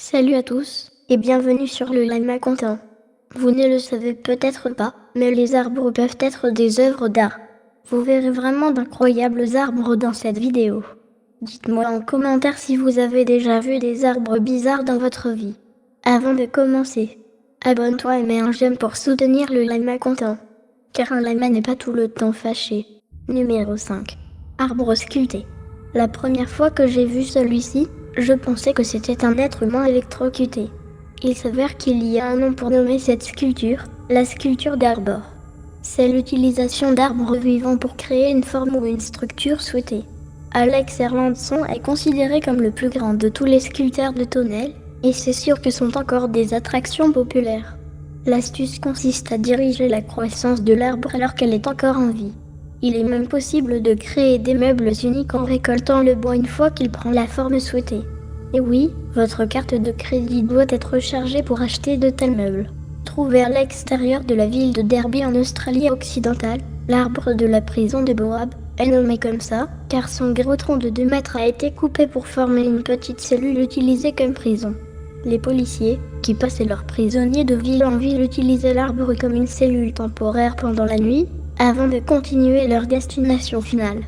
Salut à tous, et bienvenue sur le Lama Content. Vous ne le savez peut-être pas, mais les arbres peuvent être des œuvres d'art. Vous verrez vraiment d'incroyables arbres dans cette vidéo. Dites-moi en commentaire si vous avez déjà vu des arbres bizarres dans votre vie. Avant de commencer, abonne-toi et mets un j'aime pour soutenir le Lama Content. Car un lama n'est pas tout le temps fâché. Numéro 5. Arbre sculpté. La première fois que j'ai vu celui-ci, je pensais que c'était un être humain électrocuté. Il s'avère qu'il y a un nom pour nommer cette sculpture, la sculpture d'arbor. C'est l'utilisation d'arbres vivants pour créer une forme ou une structure souhaitée. Alex Erlandson est considéré comme le plus grand de tous les sculpteurs de tonnelles, et c'est sûr que sont encore des attractions populaires. L'astuce consiste à diriger la croissance de l'arbre alors qu'elle est encore en vie. Il est même possible de créer des meubles uniques en récoltant le bois une fois qu'il prend la forme souhaitée. Et oui, votre carte de crédit doit être chargée pour acheter de tels meubles. Trouvé à l'extérieur de la ville de Derby en Australie occidentale, l'arbre de la prison de Boab est nommé comme ça, car son gros tronc de 2 mètres a été coupé pour former une petite cellule utilisée comme prison. Les policiers, qui passaient leurs prisonniers de ville en ville, utilisaient l'arbre comme une cellule temporaire pendant la nuit, avant de continuer leur destination finale.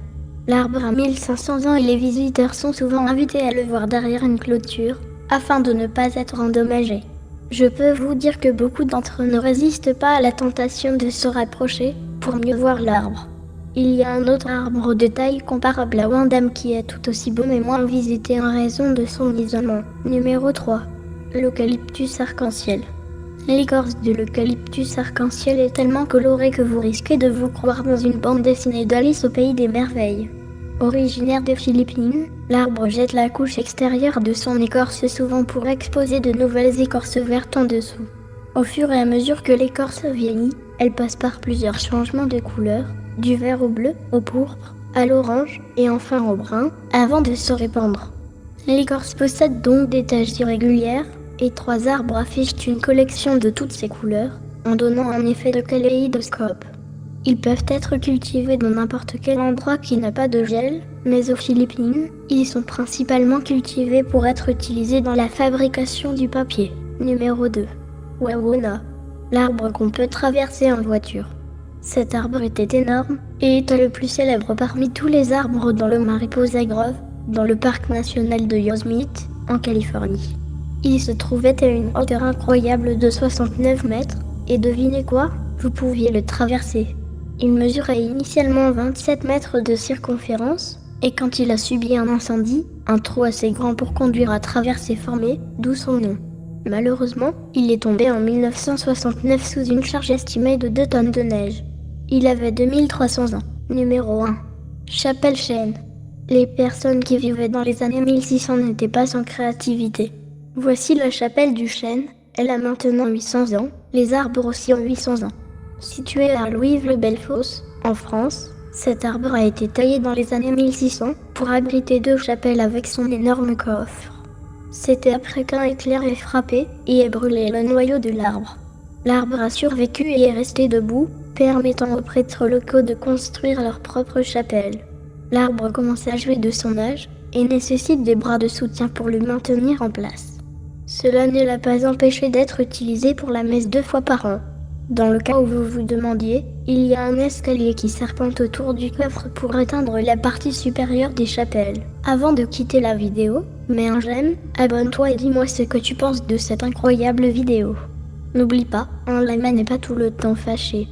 L'arbre a 1500 ans et les visiteurs sont souvent invités à le voir derrière une clôture, afin de ne pas être endommagés. Je peux vous dire que beaucoup d'entre eux ne résistent pas à la tentation de se rapprocher, pour mieux voir l'arbre. Il y a un autre arbre de taille comparable à Wandam qui est tout aussi beau mais moins visité en raison de son isolement. Numéro 3. L'eucalyptus arc-en-ciel. L'écorce de l'eucalyptus arc-en-ciel est tellement colorée que vous risquez de vous croire dans une bande dessinée d'Alice au pays des merveilles. Originaire des Philippines, l'arbre jette la couche extérieure de son écorce souvent pour exposer de nouvelles écorces vertes en dessous. Au fur et à mesure que l'écorce vieillit, elle passe par plusieurs changements de couleur, du vert au bleu, au pourpre, à l'orange et enfin au brun, avant de se répandre. L'écorce possède donc des taches irrégulières, et 3 arbres affichent une collection de toutes ces couleurs, en donnant un effet de kaléidoscope. Ils peuvent être cultivés dans n'importe quel endroit qui n'a pas de gel, mais aux Philippines, ils sont principalement cultivés pour être utilisés dans la fabrication du papier. Numéro 2. Wawona. L'arbre qu'on peut traverser en voiture. Cet arbre était énorme, et était le plus célèbre parmi tous les arbres dans le Mariposa Grove, dans le parc national de Yosemite, en Californie. Il se trouvait à une hauteur incroyable de 69 mètres, et devinez quoi? Vous pouviez le traverser. Il mesurait initialement 27 mètres de circonférence, et quand il a subi un incendie, un trou assez grand pour conduire à travers s'est formé, d'où son nom. Malheureusement, il est tombé en 1969 sous une charge estimée de 2 tonnes de neige. Il avait 2300 ans. Numéro 1. Chapelle Chêne. Les personnes qui vivaient dans les années 1600 n'étaient pas sans créativité. Voici la chapelle du chêne, elle a maintenant 800 ans, les arbres aussi ont 800 ans. Situé à Louisville-Bellefosse, en France, cet arbre a été taillé dans les années 1600 pour abriter 2 chapelles avec son énorme coffre. C'était après qu'un éclair ait frappé et ait brûlé le noyau de l'arbre. L'arbre a survécu et est resté debout, permettant aux prêtres locaux de construire leur propre chapelle. L'arbre commence à jouer de son âge et nécessite des bras de soutien pour le maintenir en place. Cela ne l'a pas empêché d'être utilisé pour la messe 2 fois par an. Dans le cas où vous vous demandiez, il y a un escalier qui serpente autour du coffre pour atteindre la partie supérieure des chapelles. Avant de quitter la vidéo, mets un j'aime, abonne-toi et dis-moi ce que tu penses de cette incroyable vidéo. N'oublie pas, un lama n'est pas tout le temps fâché.